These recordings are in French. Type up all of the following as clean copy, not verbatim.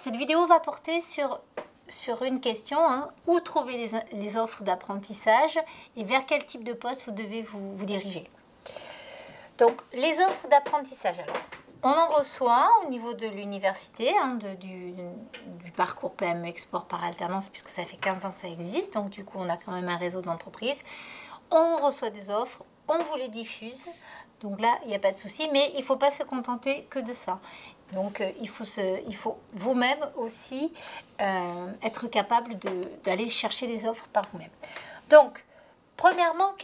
cette vidéo va porter sur une question, hein, où trouver les offres d'apprentissage et vers quel type de poste vous devez vous diriger. Donc, les offres d'apprentissage. Alors, on en reçoit au niveau de l'université, hein, du parcours PME Export par alternance, puisque ça fait 15 ans que ça existe. Donc, du coup, on a quand même un réseau d'entreprises. On reçoit des offres, on vous les diffuse. Donc là, il n'y a pas de souci, mais il ne faut pas se contenter que de ça. Donc, il faut vous-même aussi être capable d'aller chercher des offres par vous-même. Donc, premièrement,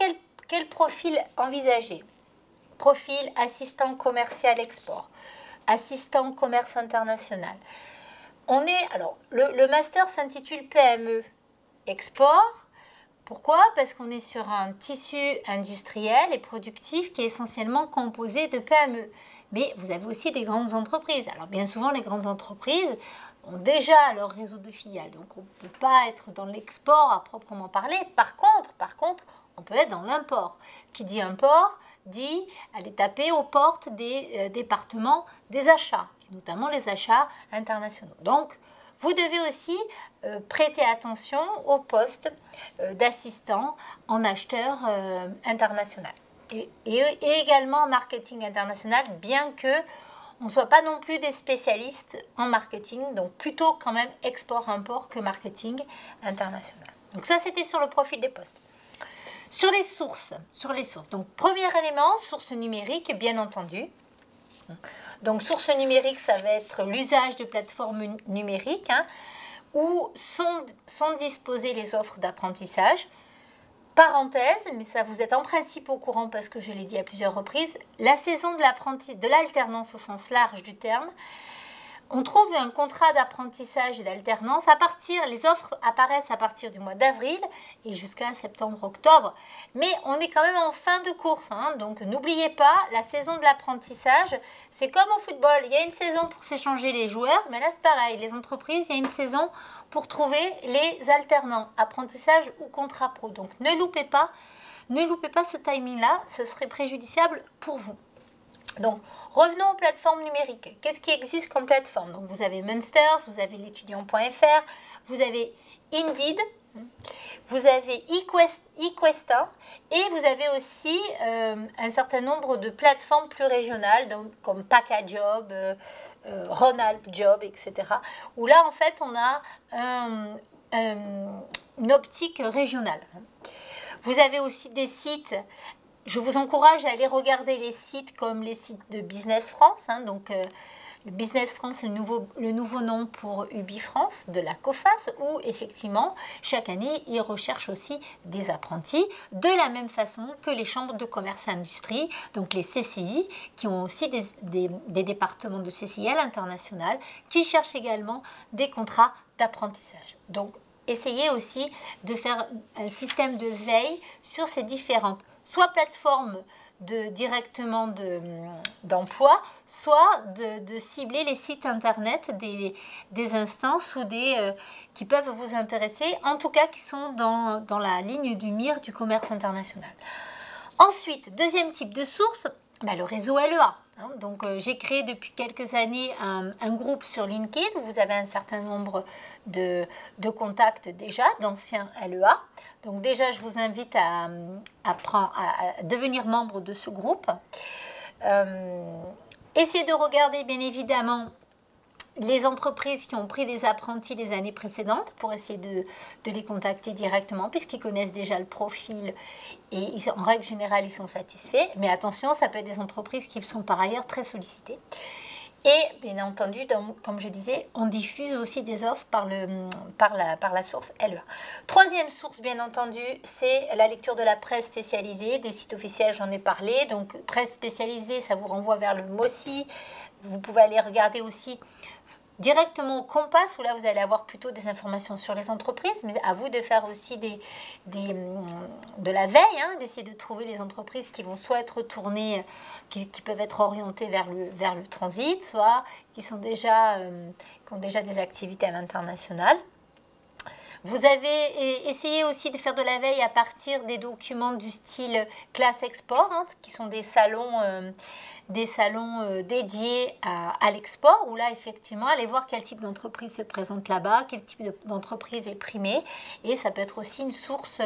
quel profil envisager? Profil assistant commercial export, assistant commerce international. Alors, le master s'intitule PME Export. Pourquoi? Parce qu'on est sur un tissu industriel et productif qui est essentiellement composé de PME. Mais vous avez aussi des grandes entreprises. Alors bien souvent, les grandes entreprises ont déjà leur réseau de filiales. Donc on ne peut pas être dans l'export à proprement parler. Par contre, on peut être dans l'import. Qui dit import dit aller taper aux portes des départements des achats, et notamment les achats internationaux. Donc, vous devez aussi prêter attention au poste d'assistant en acheteur international et également en marketing international, bien que on ne soit pas non plus des spécialistes en marketing, donc plutôt quand même export-import que marketing international. Donc ça, c'était sur le profil des postes. Sur les sources. Donc, premier élément, source numérique, bien entendu. Donc, source numérique, ça va être l'usage de plateformes numériques, hein, où sont disposées les offres d'apprentissage. Parenthèse, mais ça vous êtes en principe au courant parce que je l'ai dit à plusieurs reprises, la saison de l'alternance au sens large du terme, on trouve un contrat d'apprentissage et d'alternance les offres apparaissent à partir du mois d'avril et jusqu'à septembre-octobre. Mais on est quand même en fin de course, hein, donc n'oubliez pas, la saison de l'apprentissage, c'est comme au football, il y a une saison pour s'échanger les joueurs, mais là c'est pareil, les entreprises, il y a une saison pour trouver les alternants, apprentissage ou contrat pro. Donc ne loupez pas ce timing-là, ce serait préjudiciable pour vous. Donc, revenons aux plateformes numériques. Qu'est-ce qui existe comme plateforme? Donc, vous avez Munsters, vous avez l'étudiant.fr, vous avez Indeed, vous avez eQuesta et vous avez aussi un certain nombre de plateformes plus régionales, donc, comme Packajob, Rhône-Alpes Job, etc. Où là, en fait, on a une optique régionale. Vous avez aussi des sites. Je vous encourage à aller regarder les sites comme les sites de Business France. Hein, donc, le Business France, c'est le nouveau nom pour UbiFrance de la COFAS, où effectivement, chaque année, ils recherchent aussi des apprentis, de la même façon que les chambres de commerce et industrie, donc les CCI, qui ont aussi des départements de CCI à l'international, qui cherchent également des contrats d'apprentissage. Donc, essayez aussi de faire un système de veille sur ces différentes soit plateformes directement d'emploi, soit de cibler les sites internet des instances ou qui peuvent vous intéresser, en tout cas qui sont dans la ligne du mire du commerce international. Ensuite, deuxième type de source, le réseau LEA. Hein, donc, j'ai créé depuis quelques années un groupe sur LinkedIn où vous avez un certain nombre de contacts déjà, d'anciens LEA. Donc déjà, je vous invite à devenir membre de ce groupe. Essayez de regarder, bien évidemment, les entreprises qui ont pris des apprentis les années précédentes pour essayer de les contacter directement puisqu'ils connaissent déjà le profil et en règle générale, ils sont satisfaits. Mais attention, ça peut être des entreprises qui sont par ailleurs très sollicitées. Et bien entendu, comme je disais, on diffuse aussi des offres par la source LEA. Troisième source, bien entendu, c'est la lecture de la presse spécialisée, des sites officiels, j'en ai parlé. Donc, presse spécialisée, ça vous renvoie vers le MOSI. Vous pouvez aller regarder aussi directement au Compass, où là, vous allez avoir plutôt des informations sur les entreprises, mais à vous de faire aussi de la veille, hein, d'essayer de trouver les entreprises qui vont soit être tournées, qui peuvent être orientées vers le transit, soit qui ont déjà des activités à l'international. Vous avez essayé aussi de faire de la veille à partir des documents du style classe export, hein, qui sont des salons dédiés à l'export, où là, effectivement, allez voir quel type d'entreprise se présente là-bas, quel type d'entreprise est primée, et ça peut être aussi une source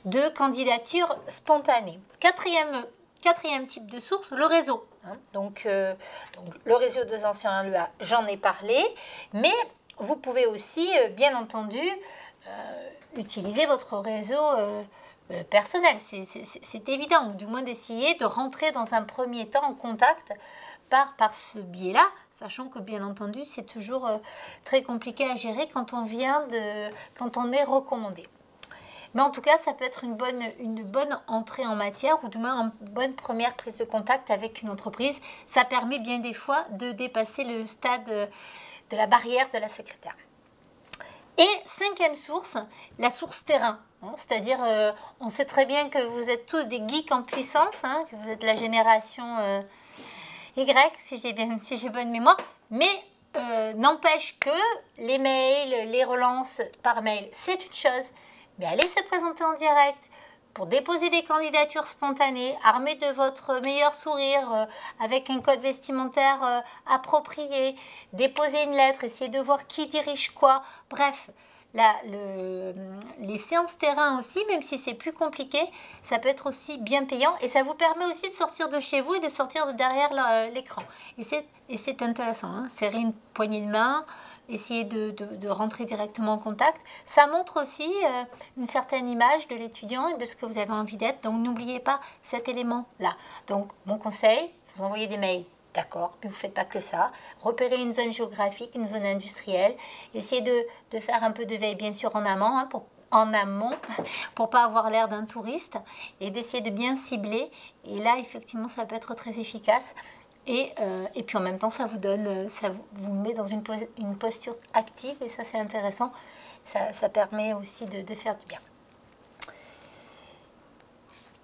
de candidature spontanée. Quatrième type de source, le réseau. Hein. Donc, le réseau des anciens LEA, j'en ai parlé, mais vous pouvez aussi, bien entendu, utiliser votre réseau personnel, c'est évident, ou du moins d'essayer de rentrer dans un premier temps en contact par ce biais-là, sachant que bien entendu c'est toujours très compliqué à gérer quand on est recommandé. Mais en tout cas, ça peut être une bonne entrée en matière, ou du moins une bonne première prise de contact avec une entreprise. Ça permet bien des fois de dépasser le stade de la barrière de la secrétaire. Et cinquième source, la source terrain. Hein, c'est-à-dire, on sait très bien que vous êtes tous des geeks en puissance, hein, que vous êtes la génération Y, si j'ai bonne mémoire, mais n'empêche que les mails, les relances par mail, c'est une chose, mais allez se présenter en direct pour déposer des candidatures spontanées, armées de votre meilleur sourire, avec un code vestimentaire approprié, déposer une lettre, essayer de voir qui dirige quoi, bref. Les séances terrain aussi, même si c'est plus compliqué, ça peut être aussi bien payant et ça vous permet aussi de sortir de chez vous et de sortir de derrière l'écran. Et c'est intéressant, hein, serrer une poignée de main, essayer de rentrer directement en contact. Ça montre aussi une certaine image de l'étudiant et de ce que vous avez envie d'être. Donc n'oubliez pas cet élément-là. Donc mon conseil, vous envoyez des mails. D'accord, mais vous ne faites pas que ça. Repérez une zone géographique, une zone industrielle. Essayez de faire un peu de veille, bien sûr, en amont, hein, pour pas avoir l'air d'un touriste. Et d'essayer de bien cibler. Et là, effectivement, ça peut être très efficace. Et puis en même temps, ça vous met dans une posture active. Et ça, c'est intéressant. Ça permet aussi de faire du bien.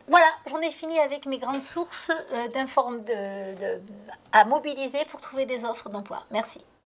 Voilà, j'en ai fini avec mes grandes sources à mobiliser pour trouver des offres d'emploi. Merci.